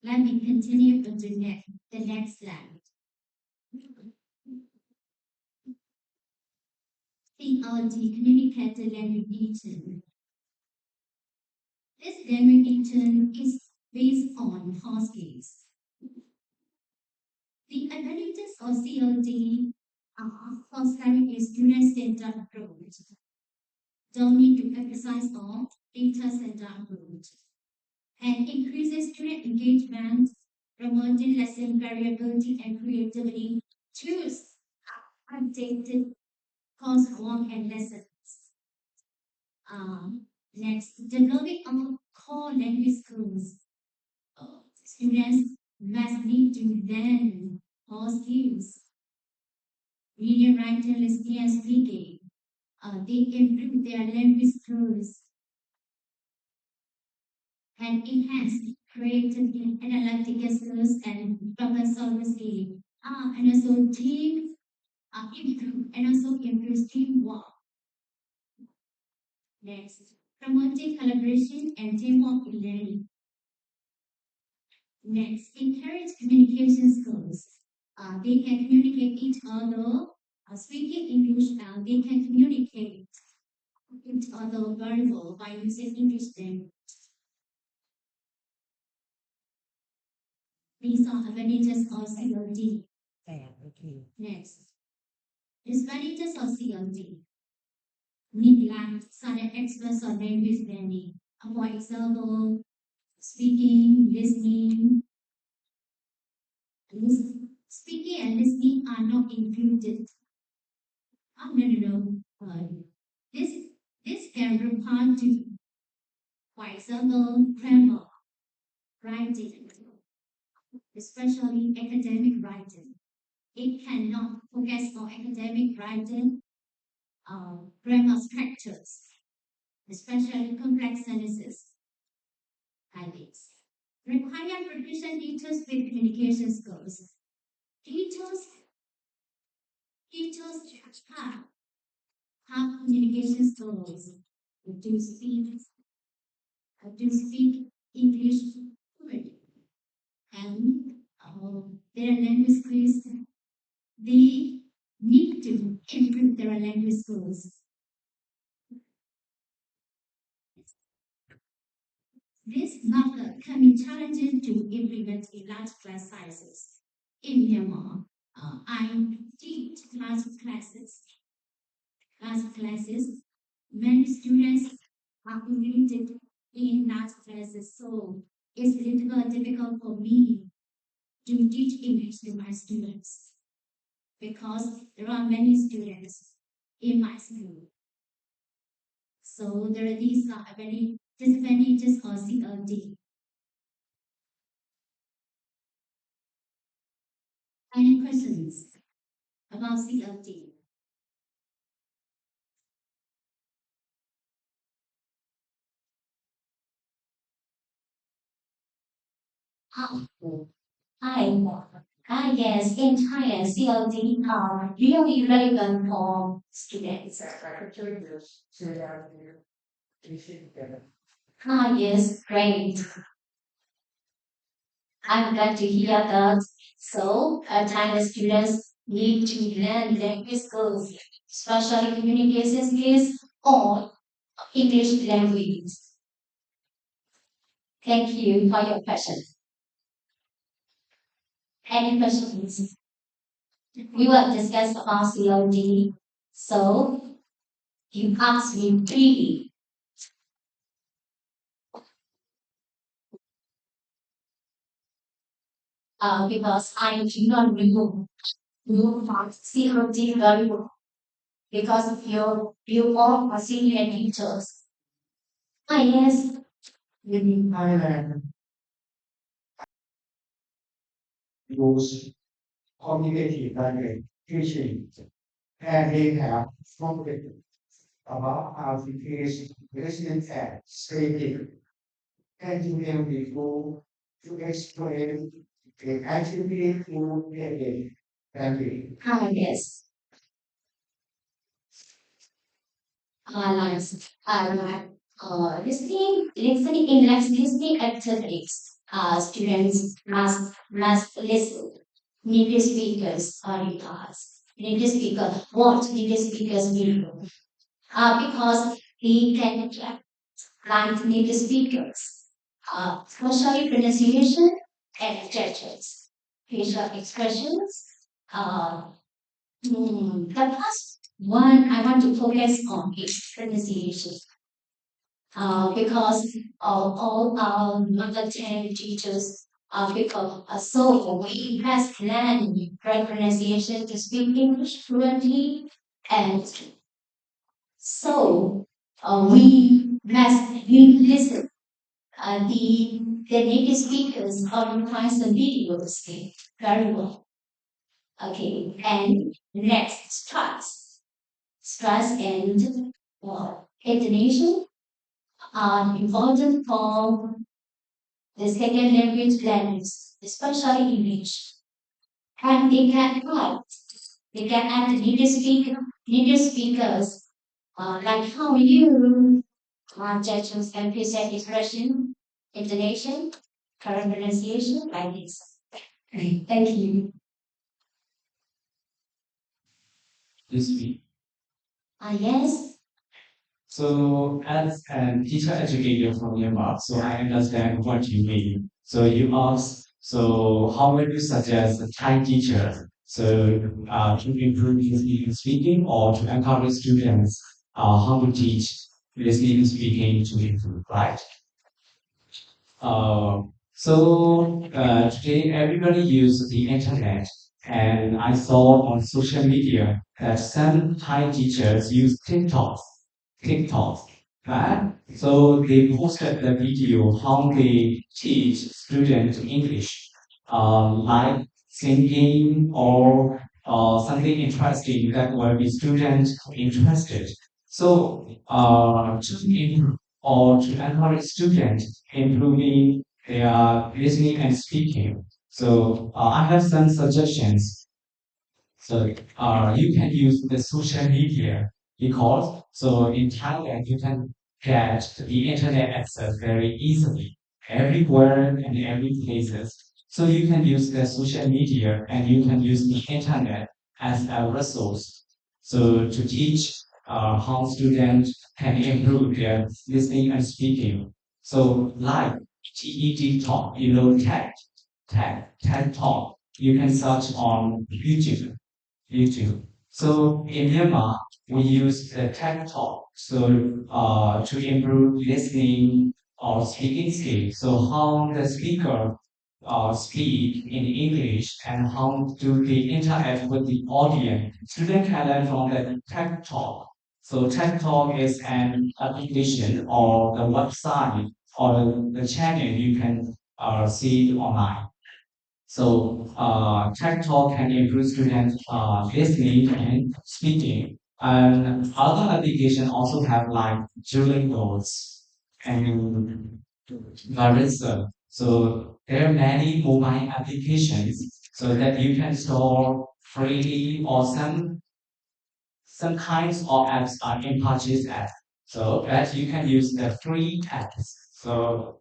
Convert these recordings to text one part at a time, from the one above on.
Let me continue to the next slide. CLD communicated language region. This language region is based on four skills. The advantages of CLD are fostering a student-centered approach. Don't need to emphasize on data-centered approach. And increases student engagement, promoting lesson variability and creativity. Choose updated coursework and lessons. Next, developing our core language skills. Students must need to learn all skills. Reading, writing, listening, and speaking. They improve their language skills and enhance creative and analytical skills and problem-solving skills. And also team improve and also improve teamwork. Next, promoting collaboration and teamwork in learning. Next, encourage communication skills. They can communicate each other. Speaking English, they can communicate each other very well by using English language. These are advantages of CLD. Next, disadvantages of CLD. Neglect certain aspects of language learning. For example, speaking, listening. Speaking and listening are not included. No. This can refer to, for example, grammar, writing, especially academic writing. It cannot focus on academic writing, grammar structures, especially complex sentences. Habits. Require proficient teachers with communication skills. Teachers have communication skills to speak English fluently. And their language skills, they need to improve their language skills. This method can be challenging to implement in large class sizes. In Myanmar, I teach large classes. Many students are limited in large classes, so it's a little difficult for me to teach English to my students because there are many students in my school. So these are very disadvantages of CLD. Any questions about CLD? Yes, in Thailand, CLD are really relevant for students. Yes, great. I'm glad to hear that. So, Thailand students need to learn language skills, especially communication skills or English language. Thank you for your question. Any questions? We will discuss about CLD. So, you asked me three. Because I do not remove CLD very well. Because of you all are senior teachers. Yes. In Thailand, use communicative language teaching, and they have spoken about how to teach listening and speaking. And you will be able to explain the activity through language. Yes. Listening in listening activities. students must listen. Native speakers are in class. Native speaker, what native speakers need? Because they can like native speakers. Especially pronunciation and gestures, facial expressions. The first one I want to focus on is pronunciation. Because all our mother tongue teachers people so we must learn right pronunciation to speak English fluently, and so we must listen the native speakers or find some videos very well. Okay, and next stress and intonation are important for the second language learners, especially English. And they can add native speakers like how you judges and present expression, intonation, current pronunciation, like this. Okay, thank you. This week. Yes. So as a teacher educator from Myanmar, so I understand what you mean. So you ask, so how would you suggest a Thai teacher to improve listening and speaking or to encourage students how to teach listening and speaking to improve, right? Today everybody uses the internet, and I saw on social media that some Thai teachers use TikTok, right? So they posted the video how they teach students English, like singing or something interesting that will be students interested. So to improve or to encourage students improving their listening and speaking. So I have some suggestions. So you can use the social media because so in Thailand you can get the internet access very easily everywhere and every places. So you can use the social media and you can use the internet as a resource. So to teach how students can improve their listening and speaking. So like TED Talk, TED Talk, you can search on YouTube. So in Myanmar, we use the TED Talk to improve listening or speaking skills. So how the speaker speak in English and how do they interact with the audience. Students can learn from the TED Talk. So TED Talk is an application or the website or the channel you can see it online. So tech talk can improve students' listening and speaking. And other applications also have like Duolingo's and Larissa. So there are many mobile applications so that you can store freely or some kinds of apps are in purchase apps. So that you can use the free apps. So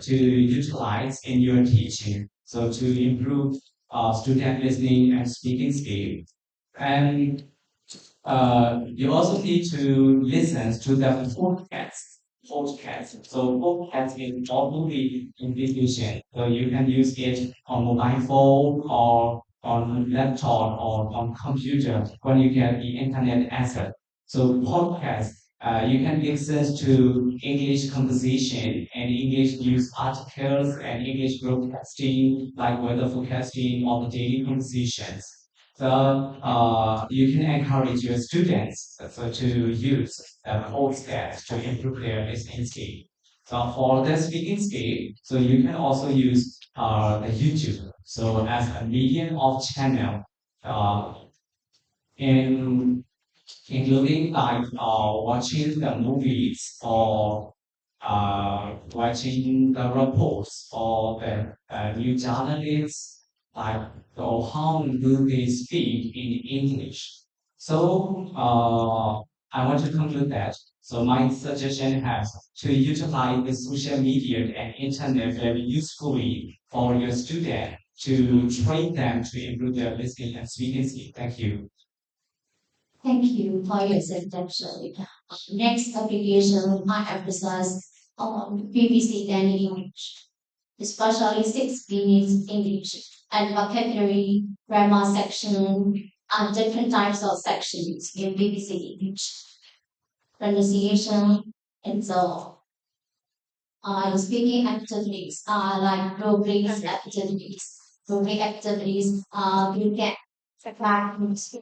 to utilize in your teaching. So to improve student listening and speaking skill. And you also need to listen to the podcast. So podcast is probably information. So you can use it on mobile phone or on laptop or on computer when you get the internet access. So podcast, you can listen to English conversation and English news articles and English broadcasting like weather forecasting or the daily conversations. So you can encourage your students to use podcasts to improve their listening skill. So for the speaking skill, so you can also use the YouTube. So as a medium of channel, uh, in including like watching the movies or watching the reports or the new journalists, like or how do they speak in English. So I want to conclude that. So my suggestion has to utilize the social media and internet very usefully for your student to train them to improve their listening and speaking skill. Thank you. Thank you for your suggestion. Next application, I emphasize on BBC learning English, especially 6 minutes English and vocabulary, grammar section, and different types of sections in BBC English, pronunciation, and so on. Speaking activities are like rubric activities. Rubric activities you get practice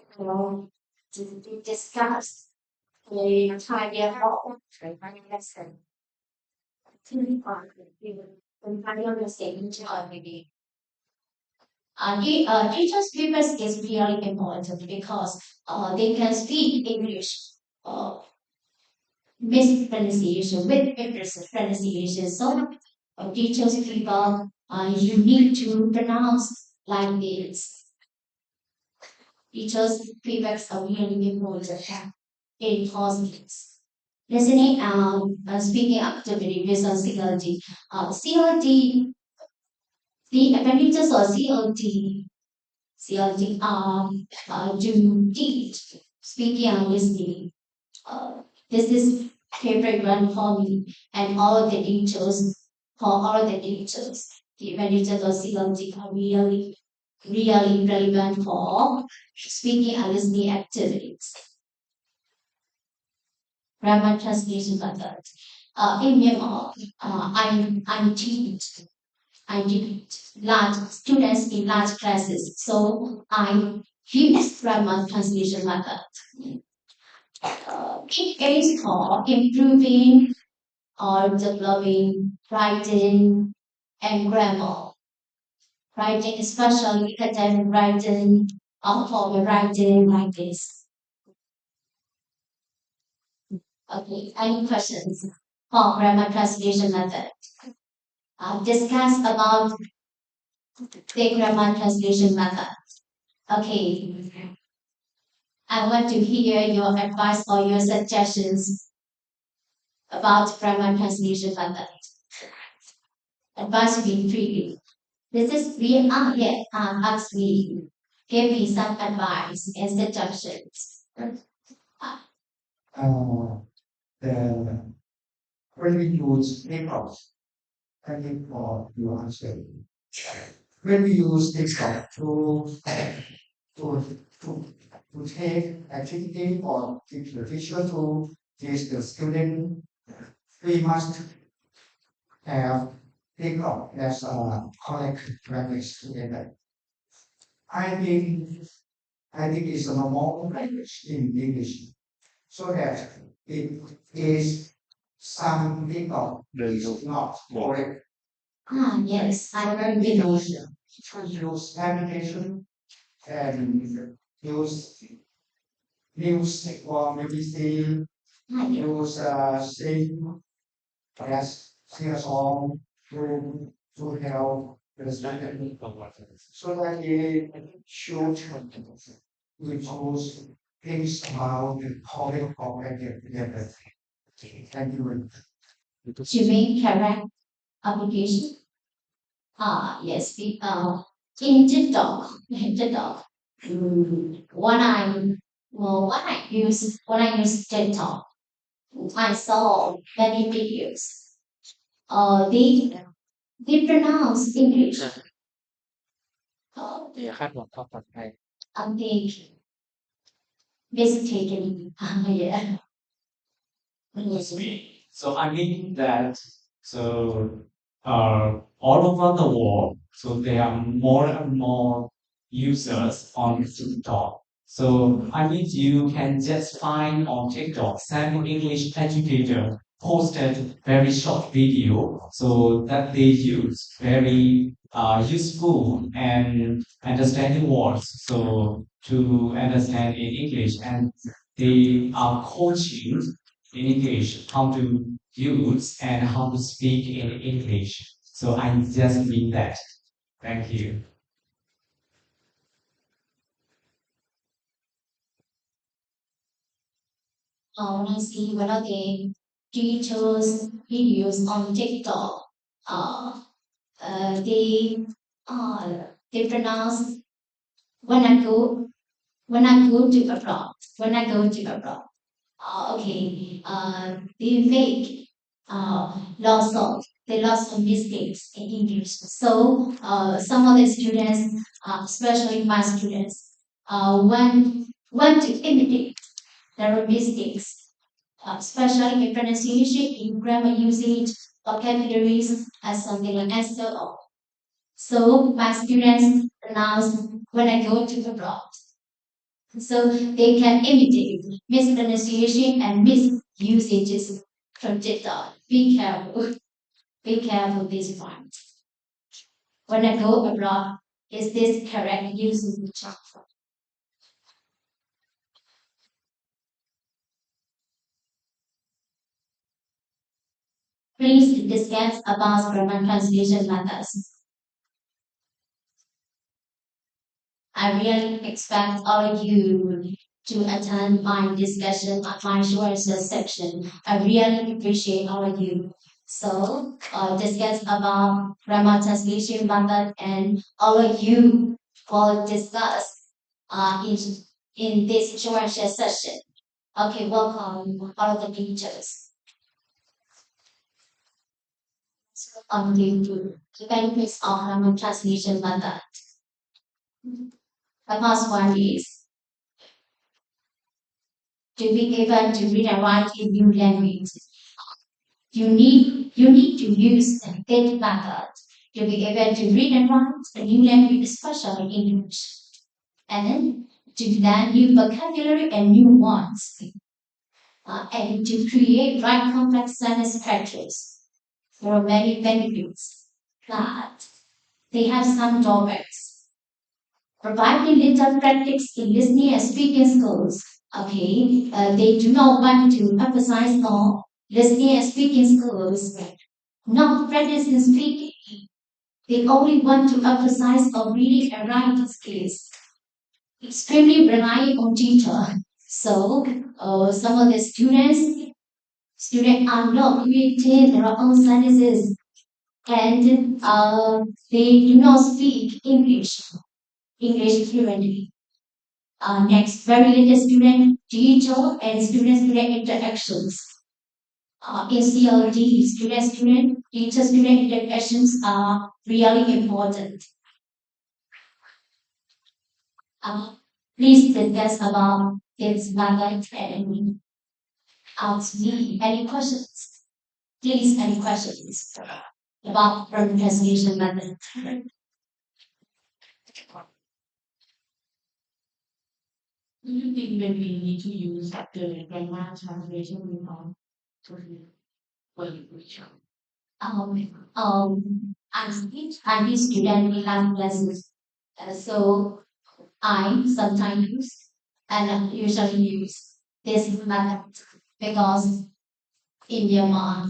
to discuss the idea of lesson. Teachers' papers is really important because they can speak English mispronunciation with pronunciation. So teachers people you need to pronounce like this. Teachers' papers are really important in courses. Listening and speaking activity based on CLT. CLT, the apparatus or CLT to teach speaking and listening. This is favorite one for me and all the teachers, for all the teachers. The apparatus or CLT are really relevant for speaking and listening activities. Grammar translation method. In Myanmar, I teach large students in large classes, so I use grammar translation method. It aims for improving or developing writing and grammar. Writing, especially academic writing, or formal writing like this. Okay, any questions for grammar translation method? Discuss about the grammar translation method. Okay. I want to hear your advice or your suggestions about grammar translation method. Advice be free. This is we are here ask me. Give me some advice and suggestions. When we use TikToks, thank you for your answer. When we use TikTok to take activity or teach the teacher to teach the student, we must have TikTok as a correct language together. I think it's a normal language in English, so that it is some TikTok is not correct. Yes, I learned it. Use application and use news or BBC, use sing as sing a song to help the student so that they should impose things about the public together. Thank you very much. You mean correct application? Yes, in TikTok, when I use TikTok, I saw many videos. They pronounce English. อย่าคาดหวังความปลอดภัย They mistaken. Yeah. So I mean that all over the world, so there are more and more users on TikTok. So I mean you can just find on TikTok some English educator posted very short video so that they use very useful and understanding words so to understand in English and they are coaching in English how to use and how to speak in English. So I just mean that. Thank you. when I see one of the teachers videos on TikTok, they pronounce when I go to abroad. When I go to abroad, they make lots of mistakes in English. So some of the students, especially my students, want to imitate their mistakes, especially in pronunciation, in grammar usage, vocabularies, and something like that. So my students pronounce when I go to abroad. So they can imitate mispronunciation and misusages from TikTok. Be careful. Be careful this part. When I go abroad, is this correct using the chat? Please discuss about grammar translation methods. I really expect all of you to attend my discussion at my sources section. I really appreciate all of you. So discuss about grammar translation method, and all of you will discuss in this sources session. Okay, welcome all of the teachers. The benefits of grammar translation method. The first one is to be able to read and write in new language. You need to use that method to be able to read and write a new language, especially English, and then to learn new vocabulary and new words, and to create right complex sentence structures. There are many benefits, but they have some drawbacks. Providing little practice in listening and speaking skills. They do not want to emphasize on listening and speaking skills, not practicing speaking. They only want to emphasize on reading and writing skills. Extremely relying on teacher. So some of the students are not creating their own sentences, and they do not speak English fluently. Next, very little student, teacher, and student-student interactions. In CLD, student-student, teacher-student interactions are really important. Please discuss about this method and ask me any questions. Please, any questions about the translation method. Do you think that we need to use the grammar translation method to language? I'm a student in class classes, so I sometimes use and usually use this method because in Myanmar,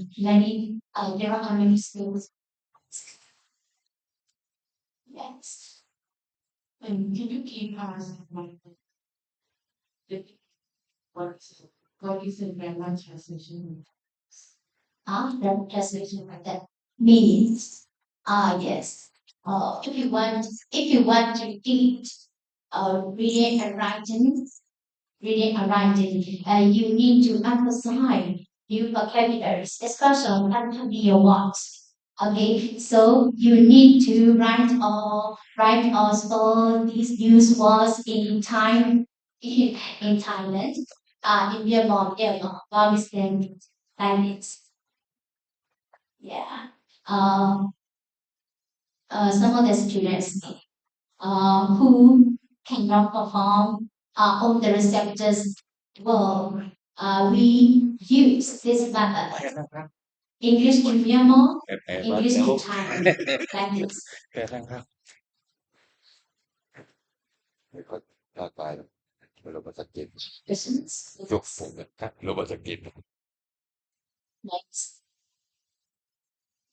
there are many schools. Yes. And can you give us what is the grammar translation? The translation method means yes. If you want to teach reading and writing, you need to emphasize new vocabularies, especially unfamiliar words. Okay, so you need to write all these new words in Thailand, in Myanmar, language. Yeah. Some of the students who cannot perform on the receptors well, we use this method. English in Myanmar, English in Thailand, like this. ร่างกายเรามาสังเกต Questions? ยกสูงนะครับเรามาสังเกต Next.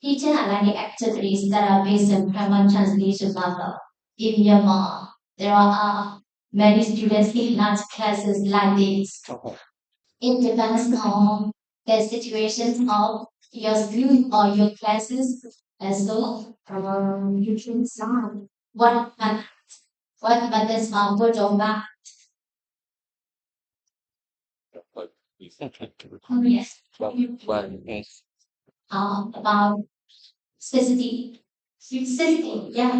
Teacher are learning activities that are based on grammar translation method. In Myanmar, there are many students in large classes like this. It depends on the situations of your school or your classes as well. You can decide what methods are good or bad. Yes. ว่า About specific, yeah.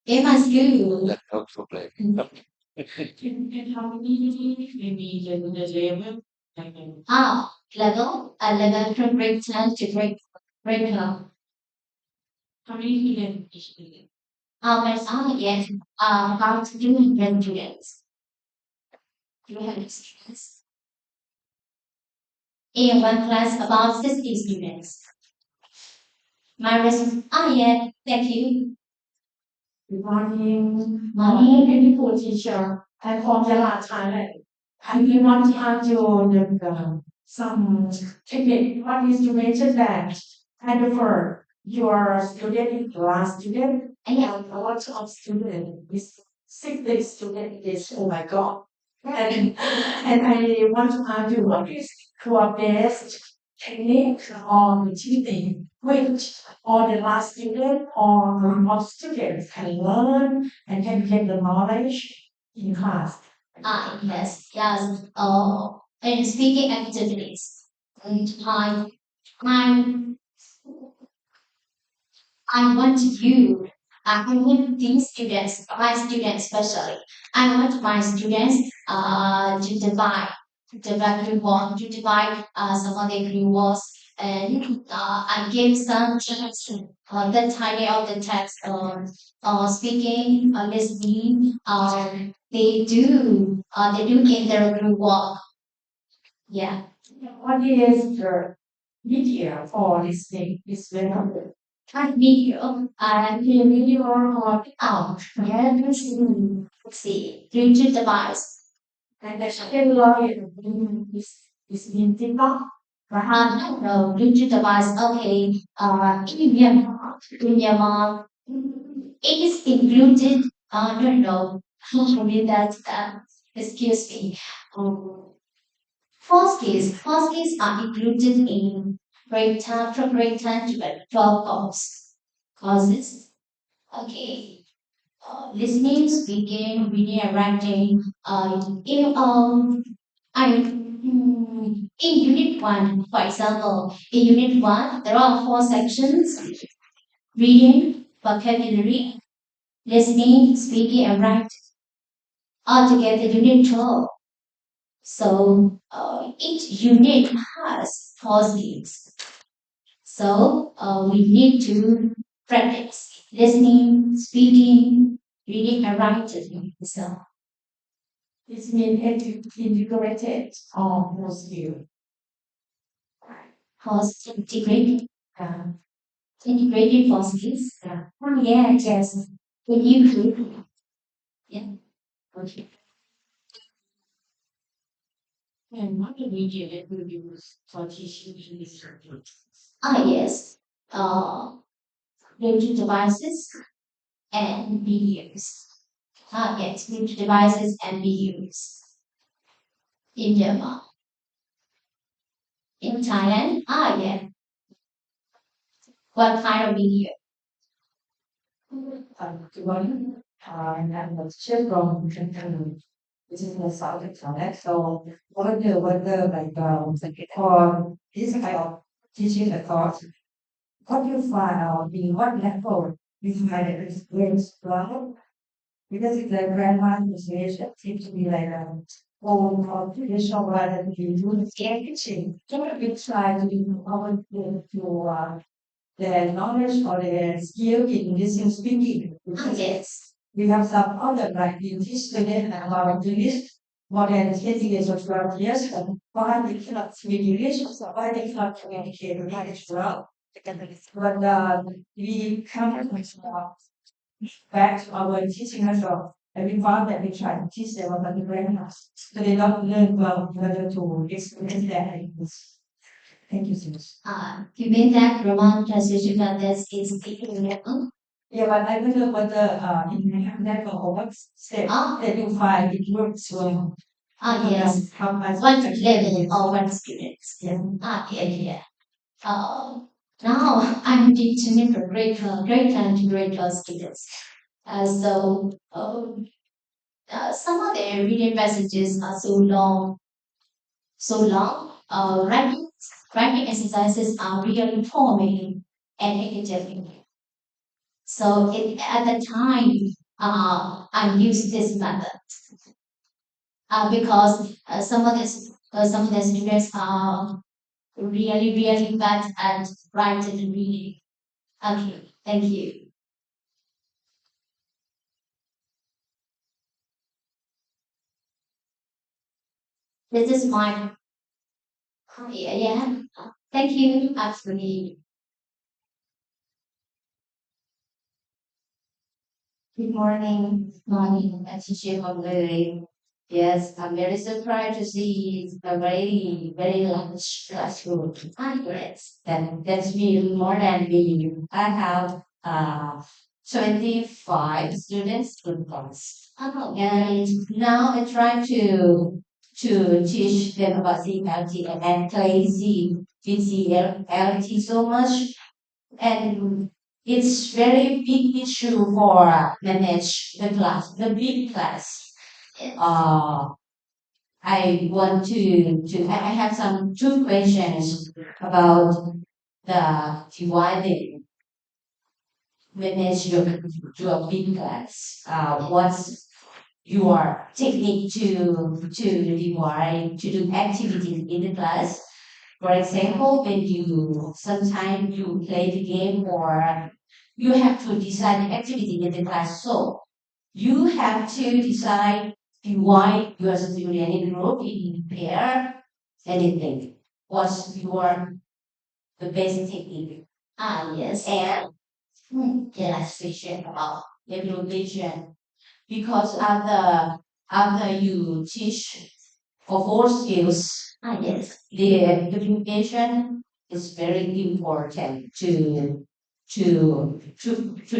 It must do. และเข้าทุกเลย And how many maybe the level Level, a level from grade 10 to grade 12. how many students each year? Yes. About 200 students. 200 students. In one class, about 60 students. My response, yeah, thank you. Good morning. Morning. Beautiful teacher. I'm from Thailand. I want to ask you some technique. What is you mentioned that and for your student, last student, Yeah. a lot of student is 60 student is oh my god. And I want to ask you what is your best technique on teaching which all the last student or all students can learn and can get the knowledge in class. Yes. In speaking activities, and I want you, I want these students, my students especially, I want my students to divide some of the rewards and I give some tips the title of the text speaking listening they do in their group work. Yeah. What is the media for listening? Is very good. Video video or yeah, let's see Bluetooth device. And the second one is in TikTok. No, Bluetooth device. Okay. In Myanmar, it is included. No. I mean that. Excuse me. False keys are included in from grade 10 to 12 courses. Okay. Listening, speaking, reading, and writing. In Unit 1, for example, in Unit 1, there are 4 sections: reading, vocabulary, listening, speaking, and writing. Altogether, Unit 12. So each unit has 4 skills. So we need to practice listening, speaking, reading, and writing. So This means integrated or more skill. Host integrated for skills. Yes. Can you click? Yeah. Okay. And what the media that we use for teaching English? Yes. Bluetooth devices and videos. Yes, Bluetooth devices and videos. In Myanmar. In Thailand? Yeah. What kind of video? Good morning. I'm the teacher from Canton, which is in the south of Thailand. So what the like for this kind of teaching method, what you find out in what level you find it is very strong. Because it's like grandma association seems to be like a old or traditional rather than we do the teaching. So we try to do our to their knowledge or their skill in listening speaking. Yes. We have some other like we teach students about English more than 20 years or 12 years, and why they cannot speak English, so why they cannot communicate English well. But we come back to our teaching method, and we found that we try to teach them about the grammar, so they don't learn well in order to experience their English. Thank you so much. You mean that Roman translation that's is speaking level? Yeah, but I wonder whether in that or what step that you find it works well. Yes. How much? One level or one student. Yeah. Yeah. Now I'm teaching for grade 10 to grade 12 students. Some of their reading passages are so long. Writing exercises are really forming and academic. So at the time, I use this method because some of the students are really bad at writing and reading. Okay, thank you. This is my yeah. Thank you, absolutely. Good morning. Morning, teacher Hongleri. Yes, I'm very surprised to see a very large classroom. Yes. That's me more than me. I have 25 students in class. Oh, And now I try to teach them about CLT and crazy CLT so much. And it's very big issue for manage the class, the big class. I want I have some two questions about the dividing manage your big class. What's your technique to divide to do activities in the class? For example, when you sometimes you play the game or you have to decide the activity in the class. So you have to decide why you are student in group, in pair, anything. What's your the basic technique? yes. And Yes. last question about evaluation. Because after you teach for 4 skills, Yes. the evaluation is very important to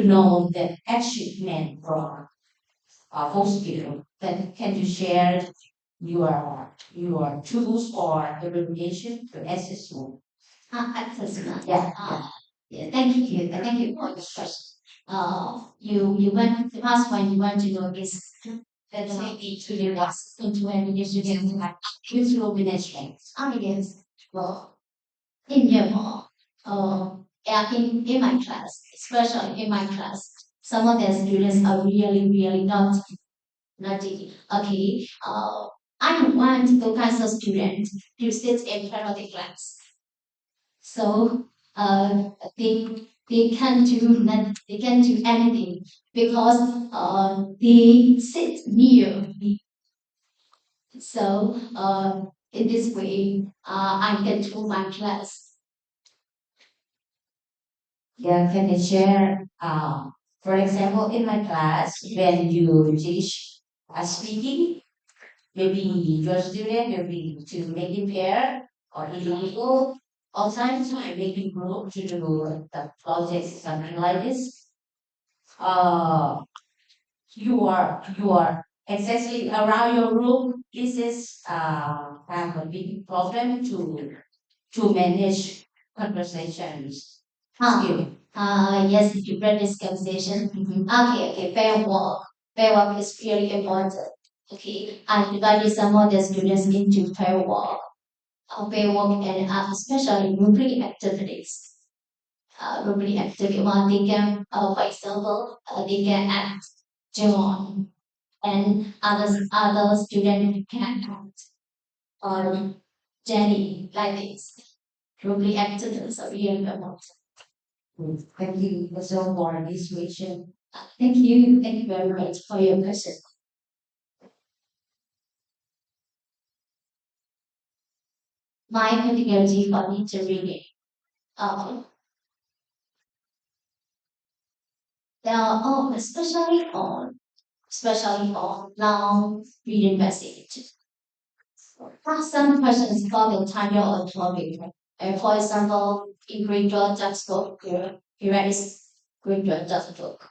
know the achievement from whole skill. Then can you share your tools for evaluation to assessment? Assessment. Yeah. Yeah. Thank you. Thank you for your question. You want the first one you want to know is that maybe to the last into an initiative like cultural management. Yes. Well, in Myanmar, yeah, in my class, especially in my class, some of the students are really naughty. Okay. I don't want those kinds of students to sit in front of the class. So they can't do anything because they sit near me. So in this way, I control my class. Yeah, can I share? For example, in my class, when you teach speaking, maybe your student will be to make it pair or individual. All times I make it group to do the project, something like this. You are exactly around your room. This is have a big problem to manage conversations. Skill. Yes, different discussion. Okay, fair work. Fair work is really important. Okay, I divided some of the students into fair work. Fair work and especially group activities. Group activity one they can, for example, they can act, join, and other students can act or Jenny like this. Group activities are really important. Thank you so for this question. Thank you. Thank you very much for your question. My pedagogy for teacher reading. Especially on long reading message. Some questions for the title or topic. For example, in grade 12 textbook, here is grade 12 textbook.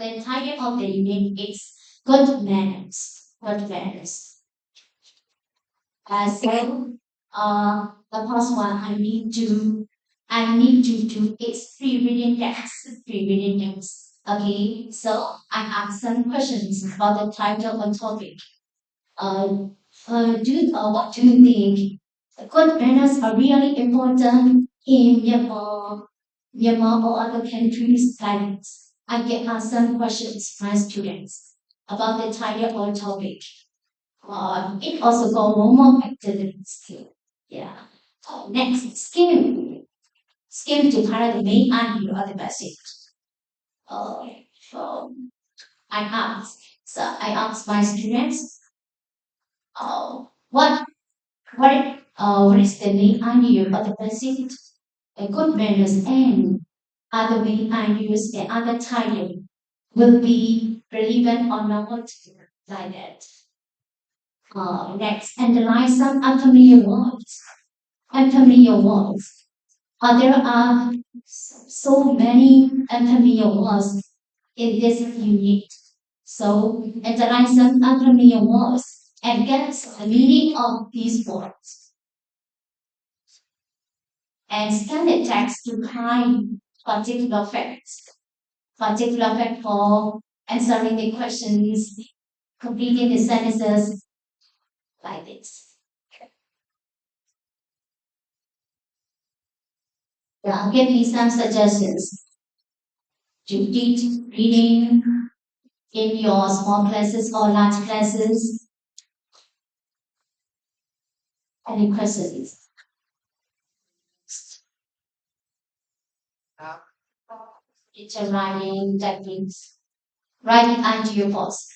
The title of the unit is Good Manners. Good Manners. So, the first one I need to do is pre-reading text. Pre-reading text. Okay, so I ask some questions about the title or topic. What do you think? Good manners are really important in Myanmar or other countries like this. I get asked some questions from my students about the title or topic. It also go more activities. Yeah. Next, skill. Skill to carry the main idea of the message. I asked my students, what is the main idea of the message? A good manners and other main ideas and other title will be relevant or not like that. Next, analyze some unfamiliar words. Unfamiliar words. There are so many unfamiliar words in this unit. So analyze some unfamiliar words and get the meaning of these words. And scan the text to find particular facts. Particular fact for answering the questions, completing the sentences like this. Give me some suggestions to teach reading in your small classes or large classes. Any questions? Teacher writing techniques. Writing idea posts.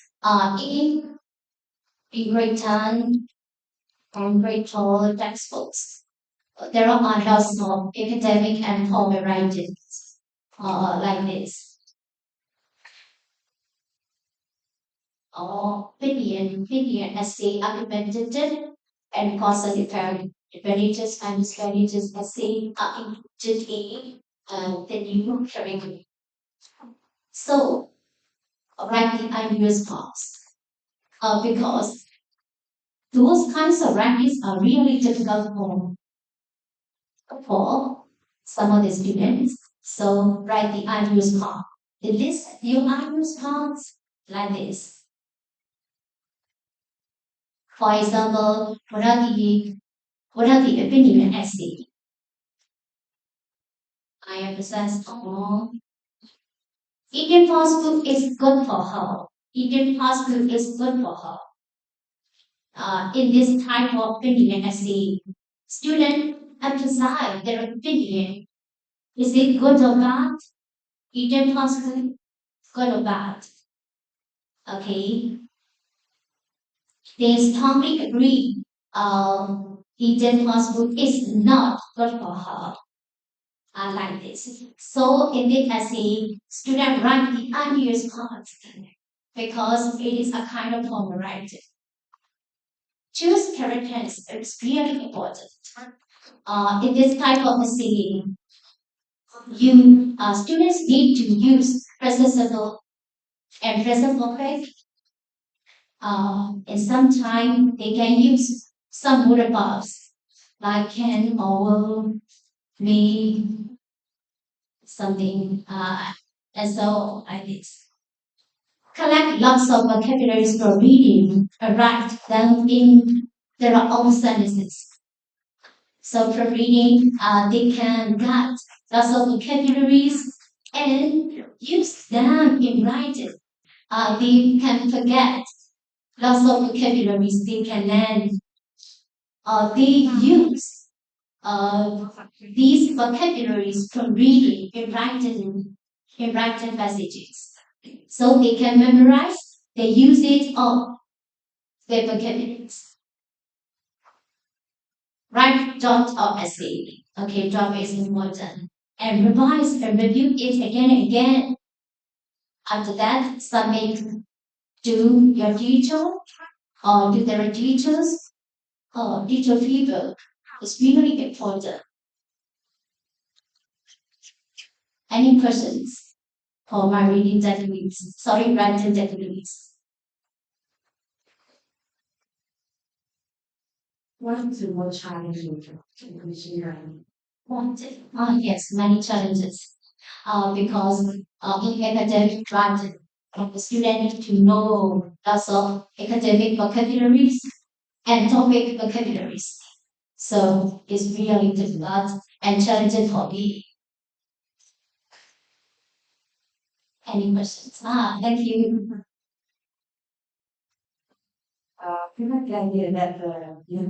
In grade 10 and grade 12 textbooks, there are lots of academic and formal writings like this. Opinion, essay, argumentative, and causal advantages and disadvantages essay are included in the new curriculum. So, writing ideas parts. Because those kinds of writings are really difficult for some of the students. So write the ideas part. The list few ideas parts like this. For example, what are the opinion essay? I emphasize on Indian fast food is good for her. Indian fast food is good for her. In this type of opinion essay, students emphasize their opinion. Is it good or bad? Indian fast food, good or bad? Okay. They strongly agree Indian fast food is not good for her. Like this. So in the essay, student write the ideas part because it is a kind of formal writing. Choose characters is really important. In this type of essay, students need to use present simple and present perfect. And sometimes they can use some word verbs like can or will, may, something, and so like this. Collect lots of vocabularies for reading and write them in their own sentences. So for reading, they can get lots of vocabularies and use them in writing. They can forget lots of vocabularies they can learn. They use these vocabularies from reading in writing passages. So they can memorize the usage of their vocabularies. Write draft of essay. Okay, draft is important. And revise and review it again and again. After that, submit to your teacher or to their teachers or teacher feedback. It's really important. Any questions? for my reading techniques. Sorry, writing techniques. What is the most challenging in teaching writing? Yes, many challenges. Because in academic writing, the student need to know lots of academic vocabularies and topic vocabularies. So it's really difficult and challenging for me. Any questions? Thank you. We like the idea that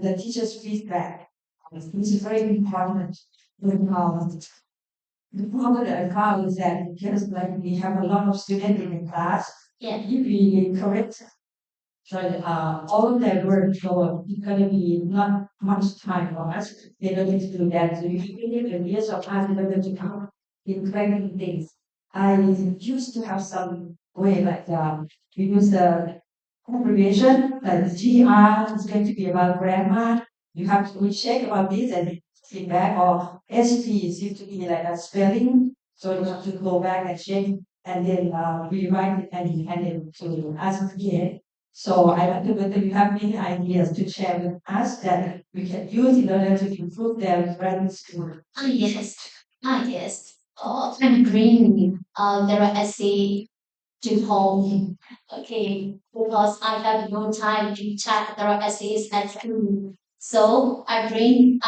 the teacher's feedback is very important. The problem that I found is that because like we have a lot of students in the class, Yeah. if we correct so all of their work, so it's gonna be not much time for us. They don't need to do that. So usually the years of time they're going to come in correcting things. I used to have some way like we use the abbreviation like the GR is going to be about grammar. You have to check about this and feedback, or ST seems to be like a spelling, so you have to go back and check and then rewrite it and then to ask again. So I wonder whether you have any ideas to share with us that we can use in order to improve their writing skill. Yes. I'm agreeing. There are essay to home. Okay, because I have no time to check there are essays at school. So I bring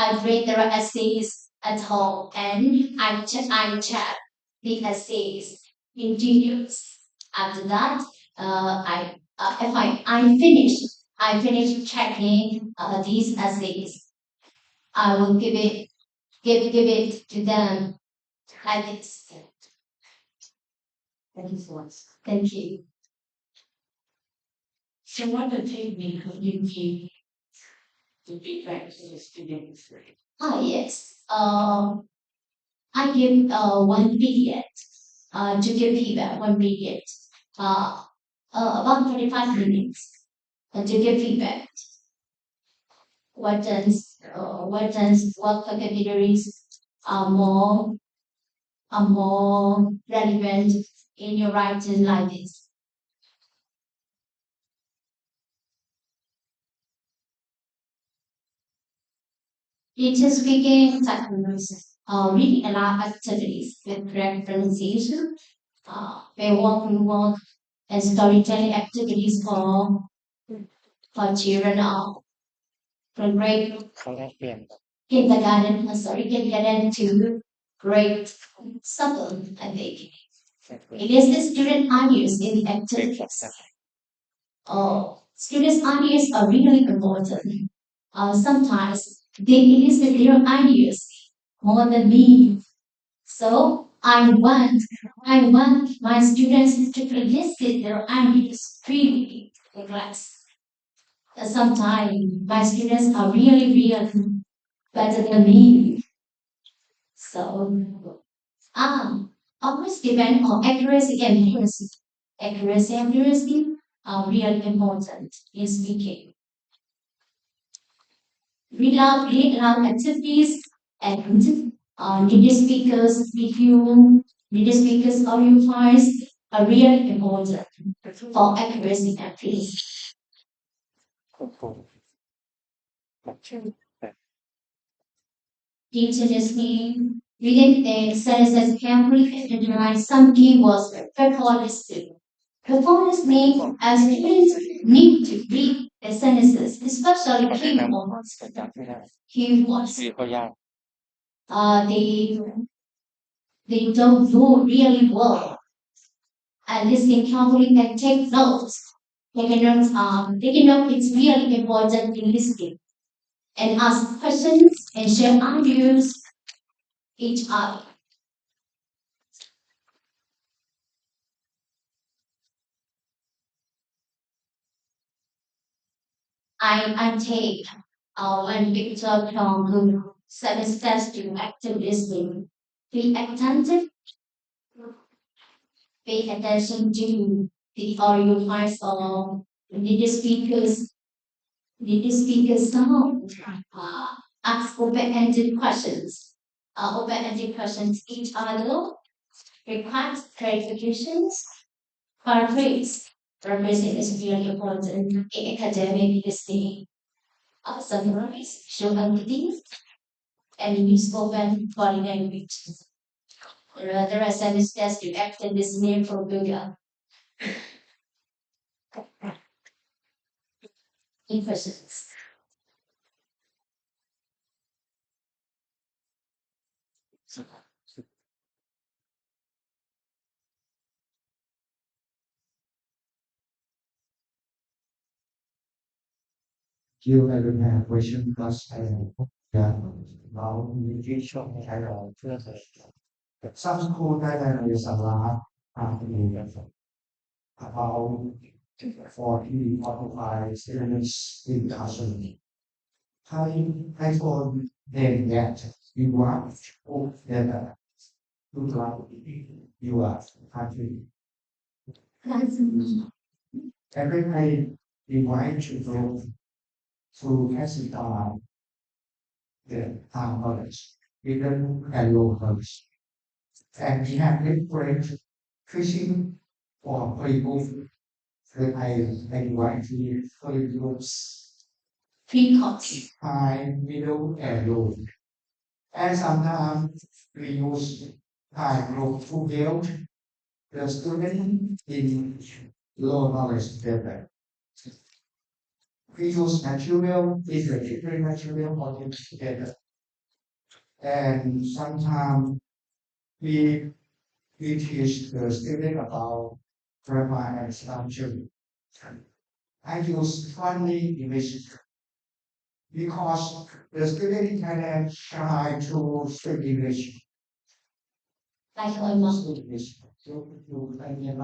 there are essays at home and I check the essays in details. After that, if I finish checking these essays. I will give it to them like this. Thank you so much. Thank you. So what the technique you give to feedback to the students? Yes. I give 1 period to give feedback. 1 period. About 25 minutes to give feedback. What vocabularies are more relevant in your writing like this? Teacher speaking techniques, reading aloud activities with correct pronunciation, by walk and storytelling activities for children from grade เขาแลกเปลี่ยน kindergarten to grade 7, I think. It is the student ideas in the activities. Students' ideas are really important. Sometimes they elicit their ideas more than me. So I want my students to elicit their ideas freely in class. Sometimes my students are really better than me. So always depend on accuracy and accuracy. Accuracy and accuracy are really important in speaking. Read aloud activities and native speakers audio files are really important for accuracy and accuracy. ชื่อ Teacher listening, reading the sentences carefully and analyze some keywords before listening. Before listening, as students need to read the sentences, especially แนะนำ keywords. แต่จำไม่ได้ Keywords. ชื่อเขายาก They don't do really well. And listening carefully and take notes. Taking notes is really important in listening. And ask questions and share ideas each other. I take one picture from Google 7 steps to active listening. Be attentive. Pay attention to the audio files or the speakers sound. Ask open-ended questions. Open-ended questions each other. requires clarifications. Paraphrase represent is really important in academic listening. Summarize, show empathy, and use spoken body language. There are some steps to active listening for build-up. Any questions? You I don't have question because I about nutrition ใช้เราเพื่อsome school ได้ในสาระabout 45 students in classroom. I told them that you want to together to like your country. Every day we want to go to exercise the high knowledge, even and low knowledge. And we have different fishing for people. I want to use Three cups. high, middle, and low. And sometimes we use high low to build the student in low knowledge together. We use material, different material modules together. And sometimes we teach the student about grammar and structure. I use funny images because the student in Thailand try to speak English. Like almost. English. So I mean,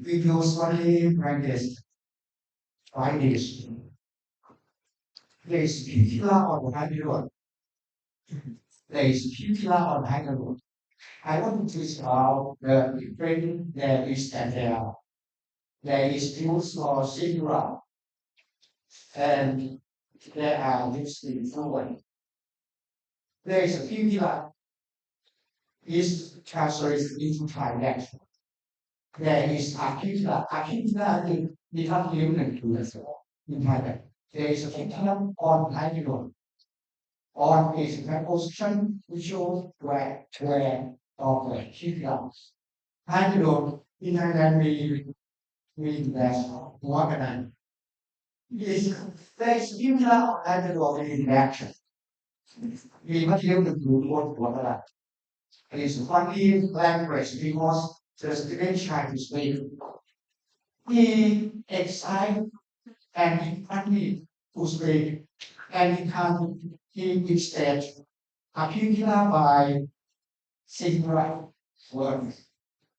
we use funny practice like this. There is pupilla on the high road. There is pupilla on the high road. I want to teach about the different there is and there. There is use for singular and there are used in fluent. There is a pupilla is translated into Thailand. There is a pupilla in the Thailand in Thailand. There is a pupilla on high road. On is a position which shows where of the pupilla. High road in Thailand we invest more than there is pupilla on high road in action. We must able to do what that. It is funny language because the student try to speak. He excited and he funny to speak and he instead a pupilla by singular words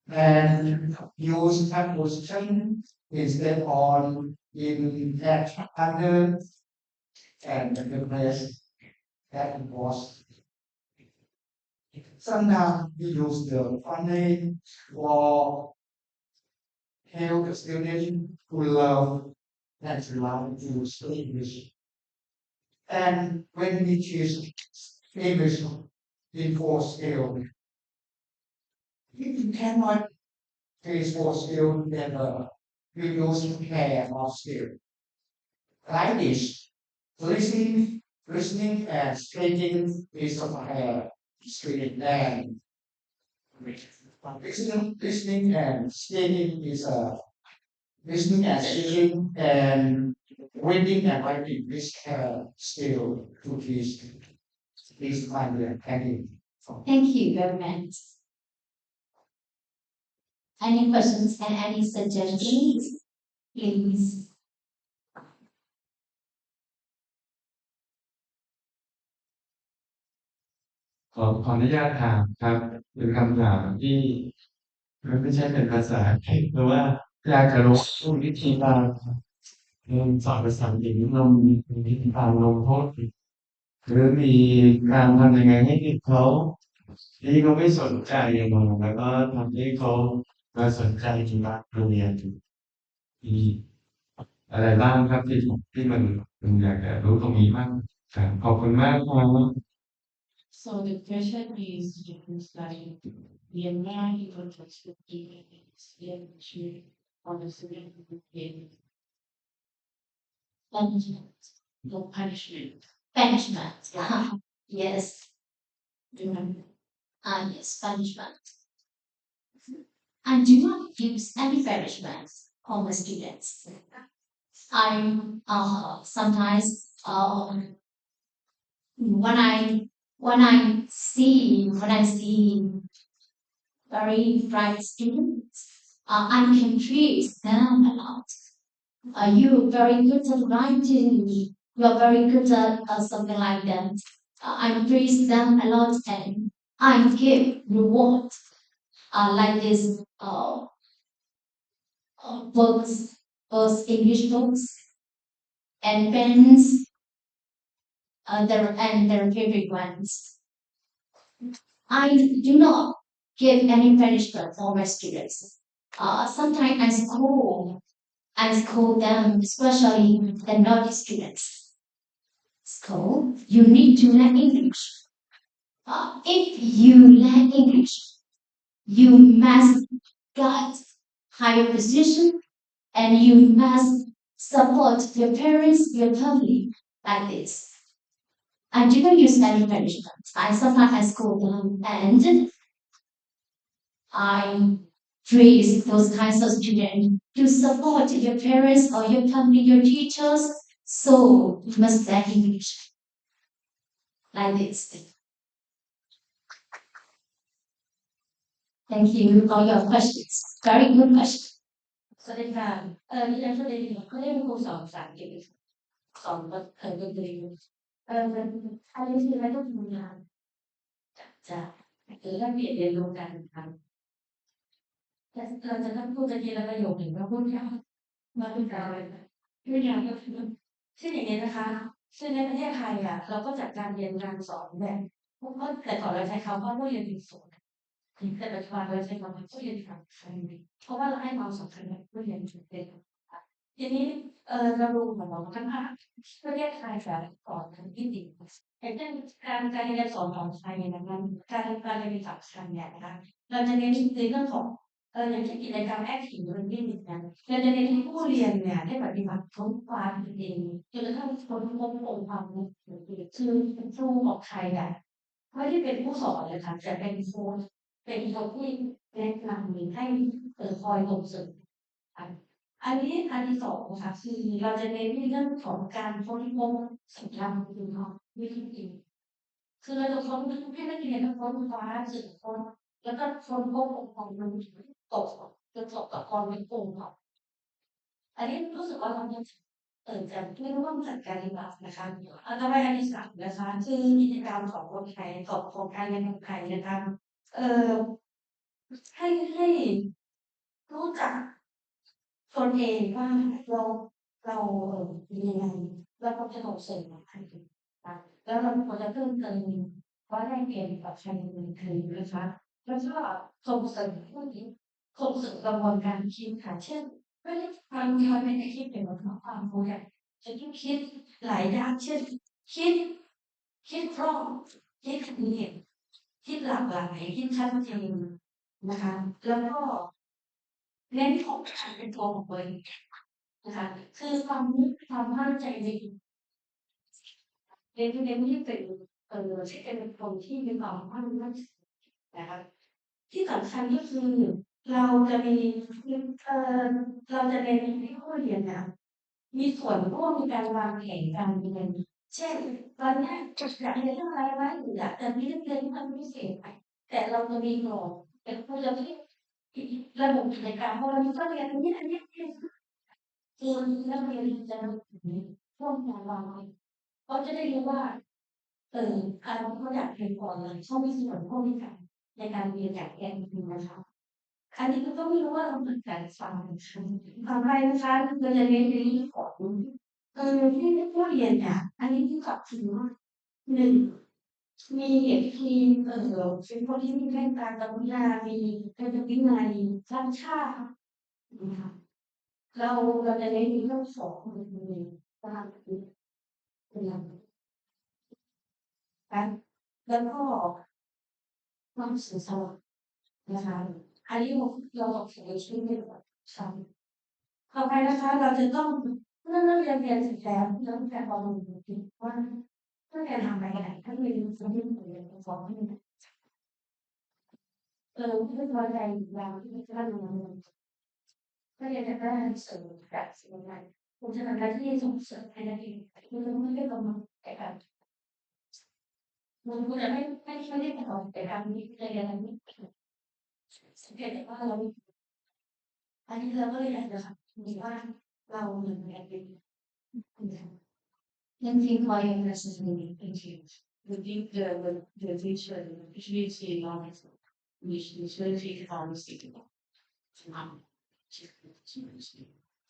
and use that position instead on in that under and the place that was. Sometimes we use the funny for help the student to learn and to learn to speak English. And when we teach English in 4 scale, you cannot teach 4 scale together. We use pair of scale. Like this, listening and speaking is a pair. Speaking and listening and speaking is a listening and speaking and reading and writing this skill to teach this kind of thing. Thank you very much. Any questions and any suggestions? Please. ขออนุญาตถามครับเป็นคำถามที่ไม่ใช่เป็นภาษาอังกฤษหรือว่าอยากจะรู้วิธีการสอนภาษาอังกฤษเรามีวิธีการลงโทษหรือมีการทำยังไงให้เด็กเขาที่เขาไม่สนใจอย่างไรแล้วก็ทำให้เขามาสนใจที่รักโรงเรียนมีอะไรบ้างครับที่มันอยากจะรู้ตรงนี้บ้างครับขอบคุณมากครับ So the question is like Myanmar people to be on the student in punishment, no punishment. Punishment. Yeah. Yes. Do you remember? Yes, punishment. I do not use any punishment on the students. I sometimes when I see very bright students, I can praise them a lot. You're very good at writing. You're very good at something like that. I praise them a lot and I give reward like this books, English books, and pens, their favorite ones. I do not give any punishment for my students. Sometimes I scold them, especially the naughty students. School, you need to learn English. If you learn English, you must get higher position and you must support your parents, your family like this. I didn't use any punishment. I sometimes scold them and I praise those kinds of students to support your parents or your family, your teachers. So you must learn English like this. Thank you for your questions. Very good question. สวัสดีค่ะดิฉันก็ได้เป็นครูสอนภาษาอังกฤษสอนดนตรีอันนี้คือไม่ต้องทำงานจะแลกเปลี่ยนเรียนรู้กันครับเราจะต้องพูดกันทีละประโยคหนึ่งว่าพูดยากมาพูดยาวเลยพูดยาวก็คือเช่นอย่างนี้นะคะซึ่งในประเทศไทยเราก็จัดการเรียนการสอนแบบแต่ก่อนเราใช้คำว่าผู้เรียนเป็นศูนย์แต่ปัจจุบันเราใช้คำว่าผู้เรียนแบบใช่ไหมเพราะว่าเราให้ความสำคัญกับผู้เรียนจุดเด่นทีนี้เราดูเหมือนว่าทั้งประเทศไทยก่อนทั้งที่ดีอย่างเช่นการเรียนสอนของไทยนะคะการเรียนสำคัญเนี่ยนะคะเราจะเน้นในเรื่องของอย่างเช่นกิจกรรมแอคทีฟเรียนดิ้งเนี่ยเราจะเน้นให้ผู้เรียนเนี่ยได้ปฏิบัติค้นคว้าเองจนกระทั่งค้นพบองค์ความรู้คือครูของไทยไม่ได้เป็นผู้สอนเลยค่ะแต่เป็นโค้ชเป็นคนที่แนะนำหรือให้คอยส่งเสริมอันที่สองนะคะคือเราจะเน้นในเรื่องของการค้นพบสิ่งที่วิธีคิดคือเราจะค้นให้นักเรียนค้นคว้าสืบค้นแล้วก็ค้นพบองค์ความรู้ตกจนจบกับความเป็นกลุ่มค่ะอันนี้รู้สึกว่าเราจะไม่รู้ว่าจัดการหรือเปล่านะคะต่อไปอันที่สามนะคะคือกิจกรรมของคนไทยของการเรียนของไทยนะคะให้รู้จักตนเองว่าเราเป็นยังไงแล้วก็จะส่งเสริมใครแล้วเราควรจะเพิ่มเติมว่าได้เรียนกับใครนะคะแล้วก็ส่งเสริมผู้นี้ส่งเสริมกระบวนการคิดค่ะเช่นไม่ได้ความไม่ได้คิดเป็นความรู้ใหญ่จะต้องคิดหลายด้านเช่นคิดพร้อมคิดขัดแย้งคิดหลากหลายคิดชัดเจนนะคะแล้วก็เน้นของการเป็นตัวของตัวเองนะคะคือความมั่นใจในที่เป็นที่เป็นคนที่มีความมั่นใจนะคะที่สำคัญก็คือเราจะเน้นให้ผู้เรียนมีส่วนร่วมในการวางแผนการเรียนเช่นวันนี้อยากเรียนเรื่องอะไรไหมหรืออยากจะเรียนมันพิเศษไหมแต่เราจะมีกรอบแต่ครูจะไม่ระบบกิจกรรมเพราะเรามีก็เรียนอันนี้คือนักเรียนจะร่วมกันวางเขาจะได้รู้ว่าการที่เขาอยากเรียนก่อนเลยเขามีส่วนร่วมในการเรียนอย่างแท้จริงนะคะอันนี้ก็ไม่รู้ว่าเราเหมือนกันฟังไปนะคะเราจะเรียนในเรื่องของที่ผู้เรียนอันนี้ที่กลับถึงว่าหนึ่งมีทีมเป็นคนที่มีเรื่องการกรุณามีเป็นวินัยสร้างชาตินะคะเราจะเน้นในเรื่องของการเป็นการ แล้วก็ความสื่อสารนะคะอันนี้เราออกเสียงชื่อไม่ได้ใช่ต่อไปนะคะเราจะต้องเมื่อนักเรียนเสร็จแล้วนักเรียนบอกว่านักเรียนทำอะไรกันนักเรียนจะไม่เหมือนสอนไม่ได้ไม่พอใจเราที่จะทำงานนักเรียนจะได้เสริมแบบสิ่งนั้นผมจะทำหน้าที่ส่งเสริมให้นักเรียนคือไม่ได้กำลังแต่การมันก็จะไม่ได้ประกอบแต่การนี้เรียนอันนี้สังเกตได้ว่าเราอันนี้เราก็เลยอยากจะมีว่าเราเหมือนกันเป็นThank you for your presentation. Thank you. The teacher usually say long which usually pharmacy.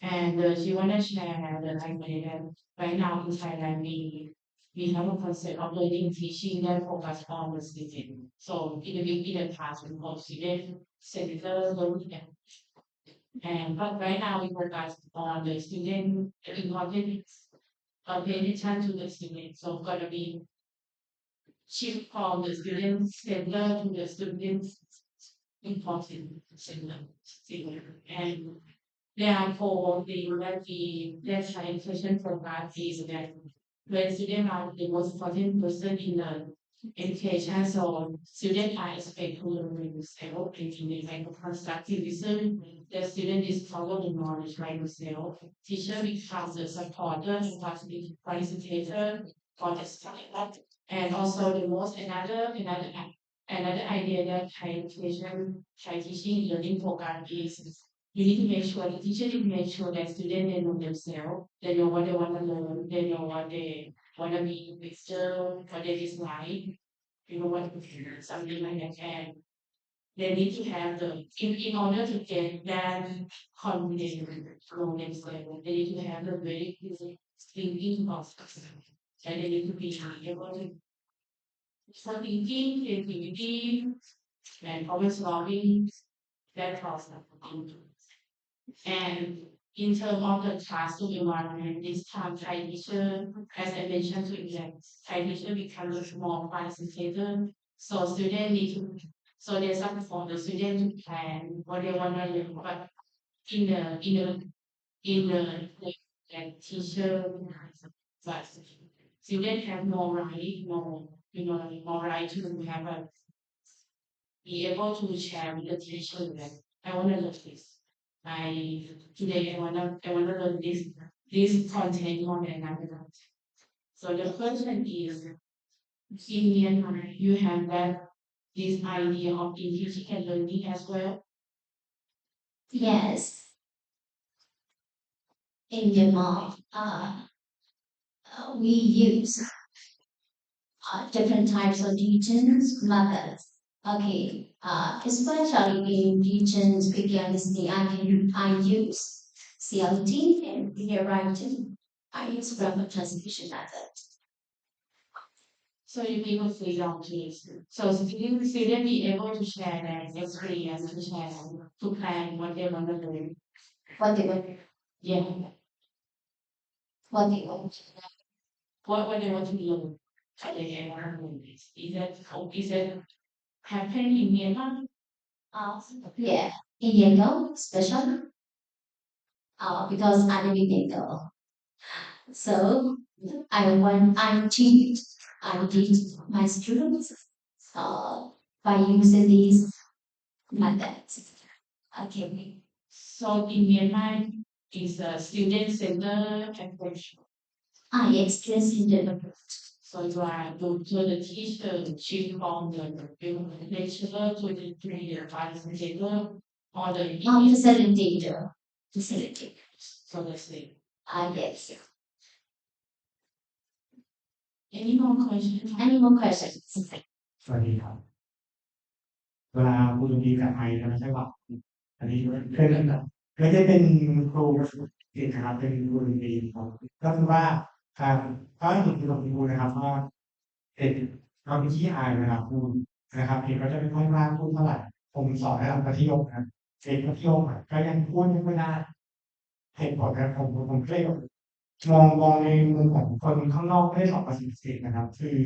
And she wanna share the idea that right now in Thailand we have a concept of learning teaching that focus on the student. So in the classroom of student center learning. And but right now we focus on the student important pay attention to the student. So gonna be shift from the student center to the student important center. And therefore the science focus is that when students are the most important person in the education, so students are expected to learn themselves in the kind of constructive research. The student is covered in knowledge by themselves. Teacher becomes the supporter and facilitator for the student. And also the most another idea that Thai teaching learning program is you need to make sure the teacher need to make sure that students they know themselves, they know what they want to learn, they know what they want to be with what they dislike, you know what something like that. And they need to have in order to get that confidence from themselves, they need to have the very thinking process. And they need to be able to thinking, creativity, and problem solving, that process. And in terms of the classroom environment, this time Thai teacher, as I mentioned to you, Thai teacher becomes a small facilitator. So students need to, so there's something for the student to plan what they want to learn, but in the teacher, but students have more right, more right to have be able to share with the teacher that I want to learn this. Today I wanna learn this content on another. So the question is, in Myanmar, you have this idea of teaching and learning as well. Yes. In Myanmar, we use different types of teaching methods. Okay, especially in regions begin listening, I use CLT and video writing. I use grammar transmission method. So you people freedom to listen. So students be able to share their experience, to plan what they want to learn. What they want, Yeah, what they want. what they want to learn. Is that happening in Myanmar? Yeah, Indian girl, special. Because I'm an Indian girl. So I teach my students by using these methods. Okay. So in Myanmar is a student center approach. I express in the So you are to the teacher, chief from the lecturer to the facilitator or the facilitator. So let's say. Yes. Any more questions? Any more questions? สวัสดีครับเวลาครูดนตรีกับไมค์จะไม่ใช่ว่าอันนี้เป็นไม่ได้เป็นครูจริงนะครับเป็นครูดนตรีครับก็คือว่าก็เห็นครูกับครูนะครับว่าเด็กเราเป็นขี้อายนะครับครูนะครับเด็กก็จะไม่ค่อยกล้าพูดเท่าไหร่ผมสอนระดับมัธยมนะเด็กมัธยมก็ยังพูดไม่ค่อยได้เหตุผลนะผมเคยมองในมุมของคนข้างนอกไม่ได้สอบประสิทธิ์นะครับคือ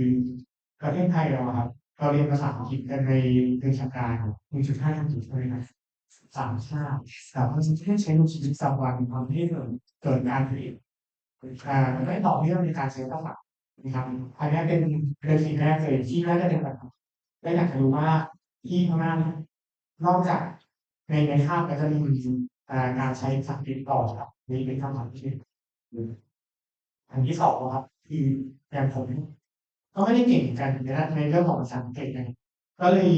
ประเทศไทยเราครับเราเรียนภาษาอังกฤษกันในวิชาการ1.5 อังกฤษเลยนะ3 ชาติแต่ว่าจะไม่ใช้ในชีวิตประจำวันทำให้เกิดการผลิตมันไม่ต่อเนื่องในการใช้ภาษานะครับอันนี้เป็นสิ่งแรกเลยที่น่าจะเป็นแบบได้อยากจะรู้ว่าที่พม่านอกจากในคาบก็จะมีการใช้ภาษาอังกฤษต่อครับนี่เป็นคำถามที่อันที่สองครับคืออย่างผมก็ไม่ได้เก่งกันในเรื่องของภาษาอังกฤษนะก็เลย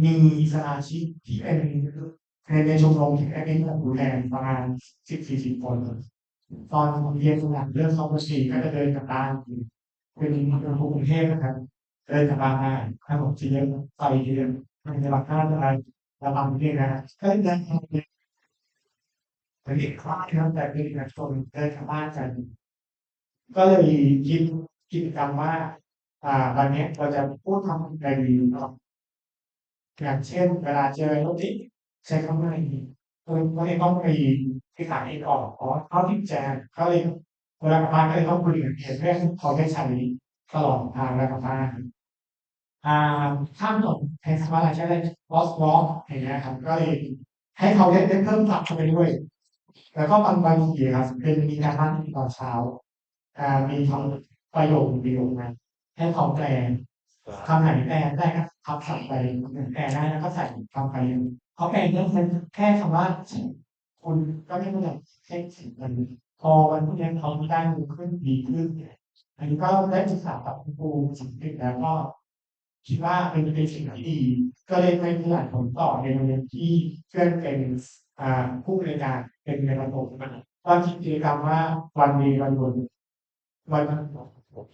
มีสมาชิกที่เป็นในชมรมที่เป็นผู้แทนประมาณ40 คนตอนเรียนหลังเรื่องสอบ4ก็จะเดินกลับบ้านเป็นคนกรุงเทพนะครับเดินกลับบ้านได้ถ้าผมจะเรียนไปเรียนในหลักการอะไรระบำนี่นะก็เดินเป็นเด็กคลาสนะครับแต่เป็นเด็กชนเดินกลับบ้านกันก็เลยคิดกิจกรรมว่าวันนี้เราจะพูดทำอะไรดีเนาะอย่างเช่นเวลาเจอรถติดใช้คำว่าอะไรดีก็เลยต้องไปที่ขายเองก่อนเพราะเขาติดแจกก็เลยเวลากลับบ้านก็เลยต้องคุยกับเพื่อนเขาได้ใช้ตลอดทางเวลากลับบ้านข้ามถนนใช้คำว่าอะไรใช้ได้วอล์กอย่างเงี้ยครับก็เลยให้เขาได้เพิ่มศัพท์เข้าไปด้วยแล้วก็บางทีครับเป็นมีการบ้านตอนเช้ามีคำประโยคมาให้เขาแปลคำไหนแปลได้ก็ทับศัพท์ไปแปลได้แล้วก็ใส่คำไปเขาแปลเรื่องแค่คำว่าคุณก็ไม่ต้องแค่สิ่งนั้นพอวันพรุ่งนี้เขาได้ขึ้นดีขึ้นอันนี้ก็ได้ศึกษากับครูสิ่งหนึ่งแล้วก็คิดว่าเป็นสิ่งที่ดีก็เลยไปขยายผลต่อในโรงเรียนที่เพื่อนเป็นผู้บริการเป็นในระบบก็คิดกิจกรรมว่าวันดีวันบุญวัน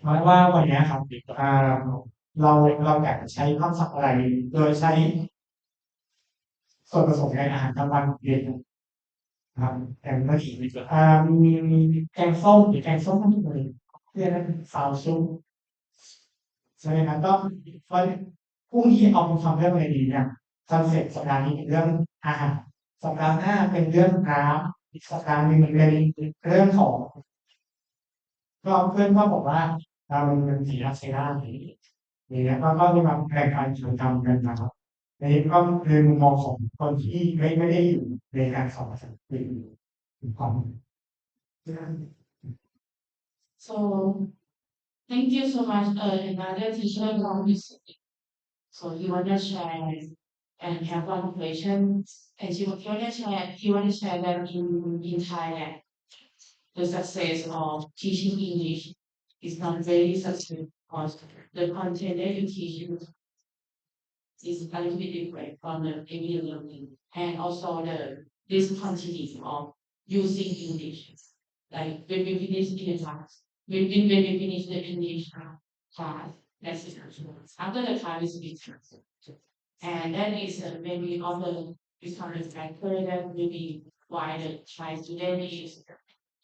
หมายว่าวันนี้ครับเราอยากใช้คำศัพท์อะไรโดยใช้ส่วนผสมในอาหารกลางวันเย็นครับแต่เมื่อกี้มีแกงส้มหรือแกงส้มทั้งหมดเรียกว่าซาวซุปใช่ไหมครับก็พรุ่งนี้เอาไปทำเรื่องอะไรดีเนี่ยคอนเซ็ปต์สัปดาห์นี้เป็นเรื่องอาหารสัปดาห์หน้าเป็นเรื่องน้ำอีกสัปดาห์หนึ่งเป็นเรื่องของก็เพื่อนก็บอกว่ามันสีรักเซราอย่างเงี้ยก็มีความแบ่งการกิจกรรมกันนะครับในก็ในมุมมองของคนที่ไม่ได้อยู่ในการสอนภาษาอังกฤษของ So thank you so much. Another teacher from this. So he wanna share and have one question. And he wanna share that in Thailand, the success of teaching English is not very successful because the content that you teach is a little bit different from the everyday learning, and also the discontinuity of using English. Like when we finish in class, when we finish the English class, that's it. After the class is different. And that is maybe also become a factor that maybe why the Thai student is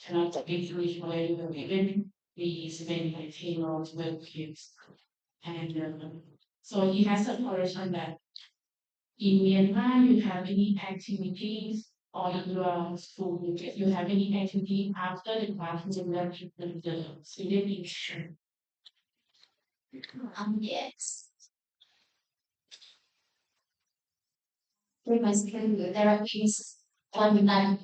cannot speak English very well, even we spend like 10 or 12 kids. And so he has a question that in Myanmar you have any activities or in your school you have any activity after the classroom that the student is Yes. Pretty much there are things one that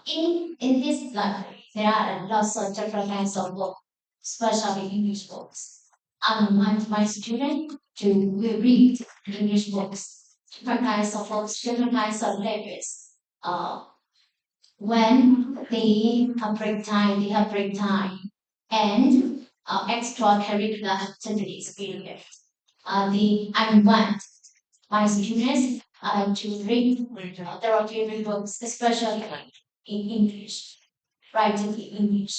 in this life there are lots of different kinds of books, especially English books. My student to read English books, different kinds of books, different kinds of languages. When they have break time, and extracurricular activities period. I want my students to read their favorite books, especially in English, writing in English.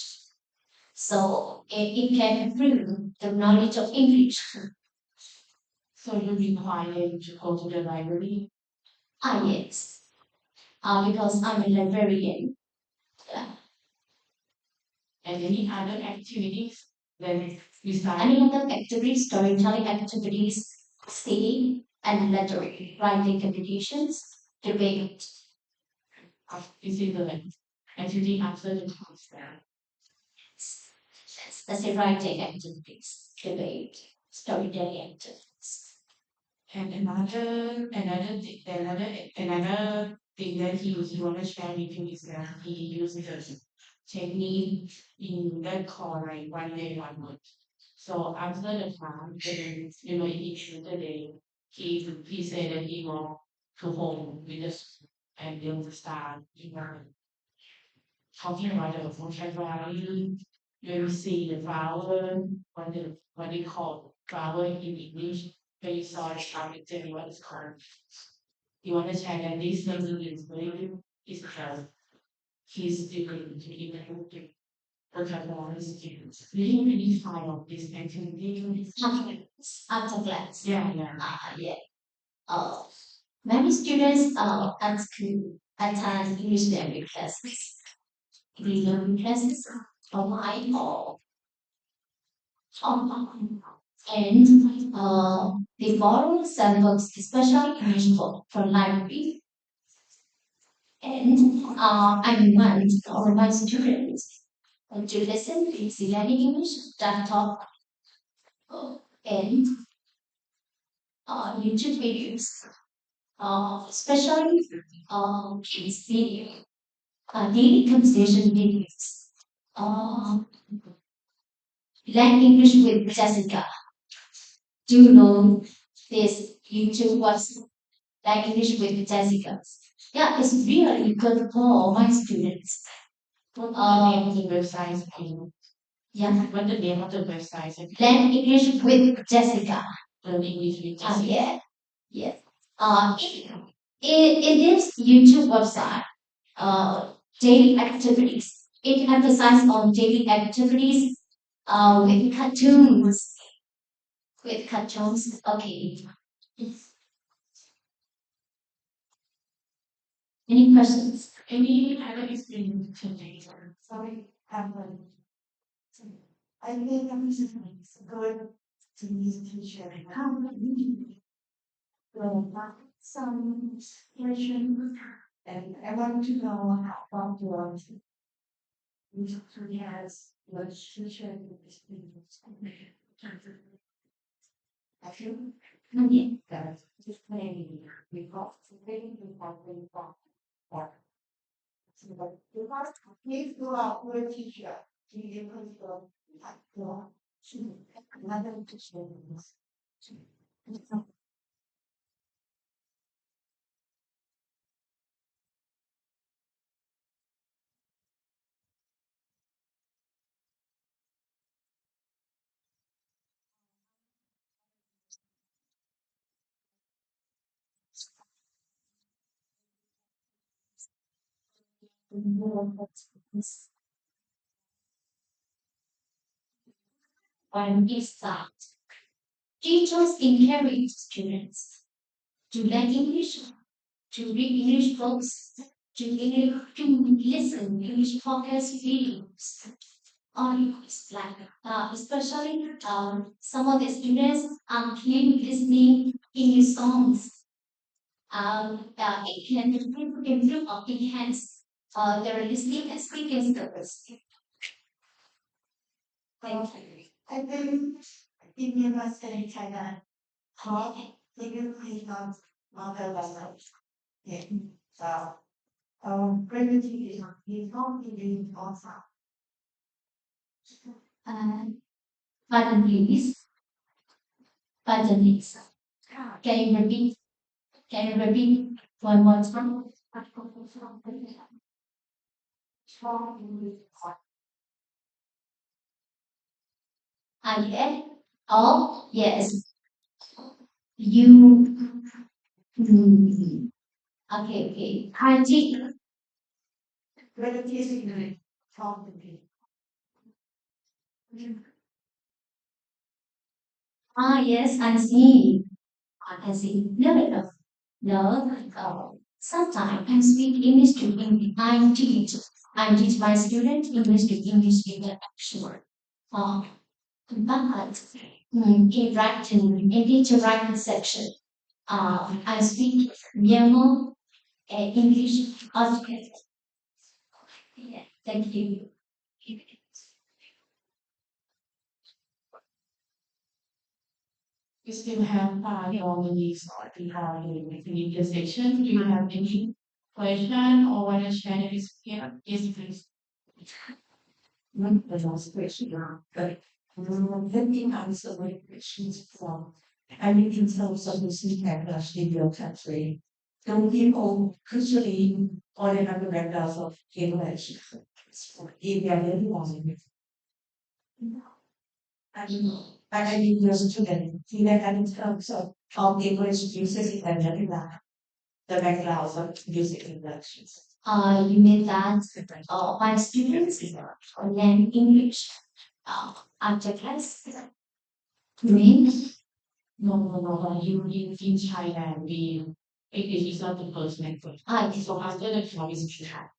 So it can improve the knowledge of English. So you require them to go to the library? Yes. Because I'm a librarian. Yeah. And any other activities then besides Any other activities, storytelling activities, singing and lettering, writing competitions, debate. is it the activity after the class? That's the writing activities, debate. storytelling activities. And another thing that he want to share with you is that he uses a technique in that call like 1 day 1 month. So after the class, then each the day, he said that he go to home with us and then to start talking about the vocabulary. When we see the flower, what they call flower in English, when you saw the topic, tell me what it's called. You want to check that this thing is very is because he's different to even vocabulary skills. Really find of this activity. After class. Yeah. Yeah. Many students at school attend English language classes, reading classes online or online, and they borrow some books, especially English book from library. And I want all my students to listen to easy learning English that talk and YouTube videos, especially kids video, daily conversation videos, learn English with Jessica. Do you know this YouTube was learn English with Jessica? Yeah, it's really good for my students. What the name of the website? Yeah, What the name of the website? learn English with Jessica. Learn English with Jessica. Yeah, yes. It is YouTube website. Daily activities. It emphasizes on daily activities. With cartoons. With cartoons. Okay. Any questions? Any other experience today? Sorry, one. I think it's good to use teacher. How many? Some question, and I want to know how about your usually has your teacher experience. I feel Yeah. that just maybe we got something we have been from that. So but you must please go out with a teacher. Do you go like go to another teacher? When it starts, teachers encourage students to learn English, to read English books, to listen English podcast videos. It's like, especially some of the students keep listening English songs. It can improve or enhance their listening and speaking skills. Thank you. I think in Myanmar study China, how they will play on mother language. Yeah. So, previously is not really also. Pardon, please. Pardon, please. Can you repeat? Can you repeat one more time? Yeah. Oh, yes. You. Okay. Hygiene. Previously is ignorant. From the people. Yes, I see. I see. No. Sometimes I speak English to English. I teach my students English to English interaction. But in writing section, I speak Myanmar English altogether. Yeah, thank you. We still have all the needs we have in the section. Do you have any question or want to share any experience? Yes, please. Not the last question, but let me answer my questions from. I mean, in terms of Muslim backlash in your country, don't people usually or they have the background of English? If they are very long. I mean, your student, you know, in terms of English usage and the background of music English. You mean that my students learn English after class? You mean? No. You in Thailand, English is not the first language. So after the choice you have,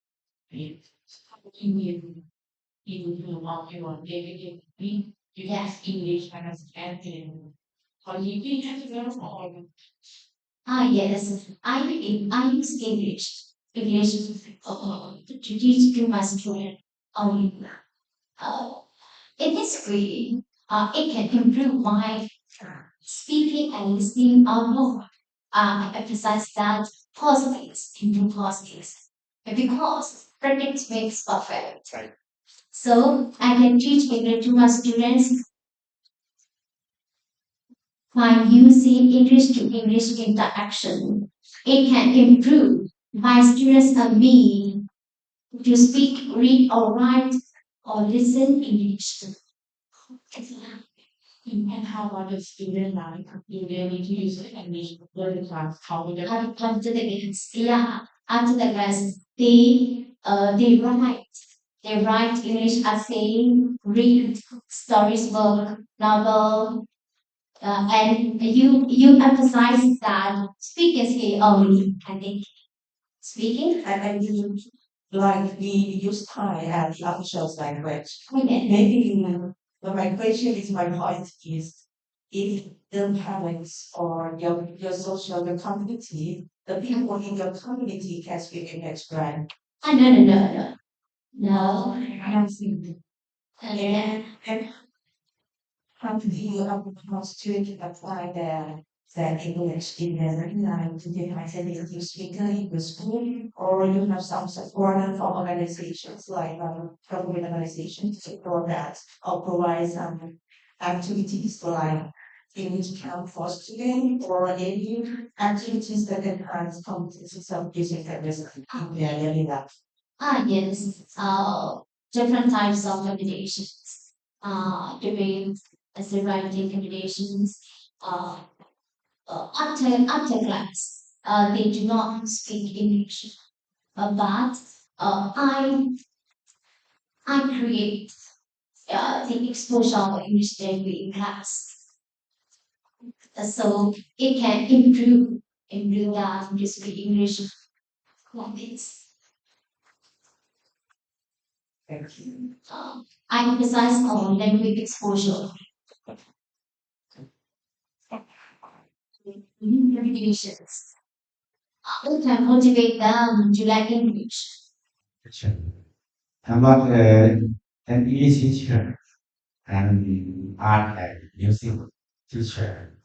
you have English as an or you have to learn all. Yes. I use English to teach to my students. It is free. It can improve my speaking and listening more. I emphasize that positives improve positives because practice makes perfect. Right. So I can teach English to my students by using English to English interaction. It can improve my students and me to speak, read, or write, or listen English. And how about the student life? Do they need to use English for the class? How would they? After the class, they write English essay, read stories book, novel, and you emphasize that speaking skill only. I think speaking. I mean, like we use Thai as the official language. Okay. Maybe my question is my point is if the parents or your social your community, the people in your community can speak English, right? No. I don't think. And And how do you how students apply their English in their life? Do they have any native speaker in the school, or you have some support from organizations like government organizations to support that, or provide some activities like English camp for students, or any activities that enhance competencies of using English in their daily life? yes. Different types of accommodations. During as the writing accommodations. After class, they do not speak English, but I create the exposure of English daily in class, so it can improve that to speak English like this. Thank you. I emphasize on language exposure. Repetitions. It can motivate them to learn English. I'm not an English teacher and art and music teacher.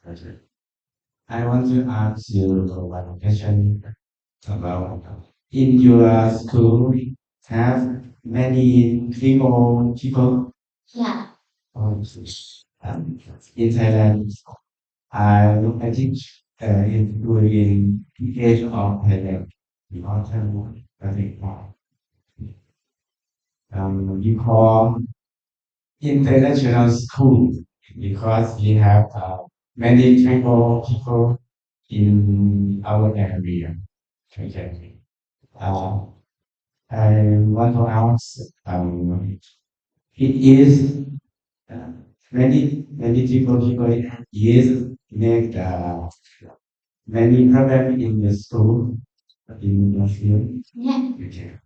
I want to ask you one question about in your school have many people Yeah. in Thailand. I teach in the age of Thailand. I think we call international school because we have many tribal people in our area. Okay. Uh, I want to ask, it is uh, many people is make many problem in the school in the field. Yeah. Okay.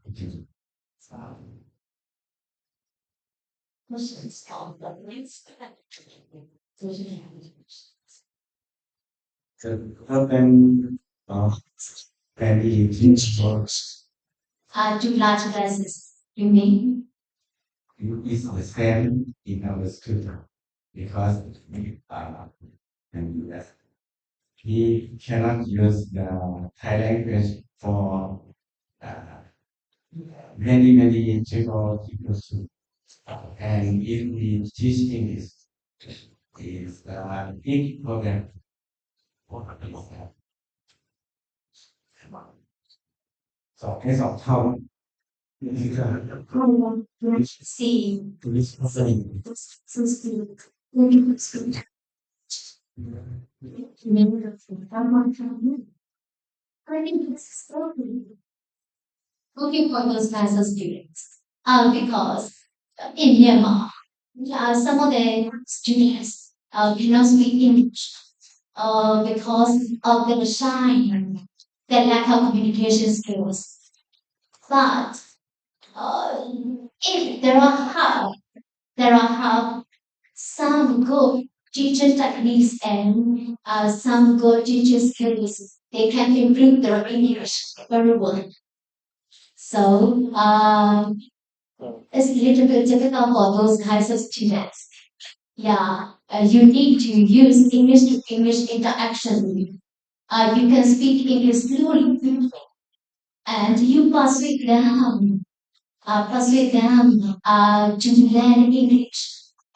Questions on the list. The problem of many principles Too large classes. You mean? is the same in our school because and he cannot use the Thai language for many people to and if we teach English is a big problem for us. สองให้สองเท่านี่คือ See, listening so speak. Let speak. Someone from you. I think it's slowly. Looking for those kinds of students. Because in Myanmar, some of the students cannot speak English because of their shy, their lack of communication skills. But if there are some good teacher techniques and some good teacher skills, they can improve their English very well. So it's a little bit difficult for those kinds of students. Yeah, you need to use English to English interaction. You can speak English fluently, and you persuade them to learn English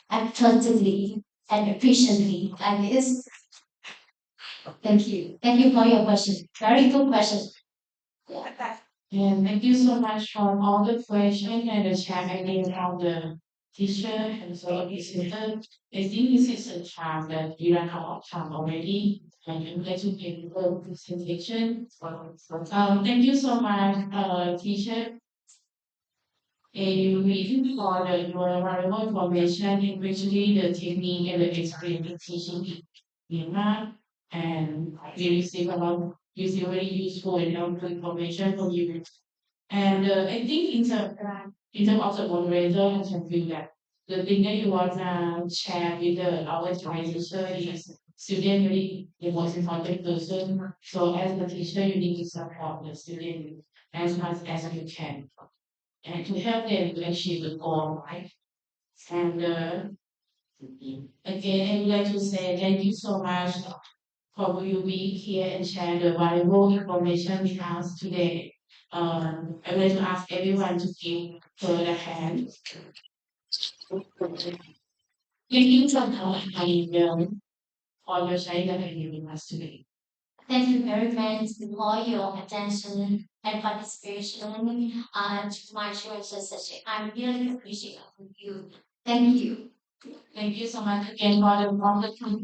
attractively and efficiently. And this, thank you for your question. Very good question. Yeah. And thank you so much for all the questions and the chat again from the teacher and so visitor. I think this is a time that we ran out of time already and you get to give the presentation. Thank you so much, teacher. A reason for your valuable information, especially the technique and the experience in teaching Myanmar, and we receive very useful and helpful information from you. And I think in terms of the moderator, I can feel that the thing that you want to share with our organization is student really the most important person. So as the teacher, you need to support the student as much as you can and to help them to achieve the goal, right? And again, I would like to say thank you so much for you being here and share the valuable information with us today. I would like to ask everyone to give her a hand. Thank you so much for your sharing with us today. Thank you very much for your attention and participation to my choices session. I really appreciate you. Thank you. Thank you so much again for the wonderful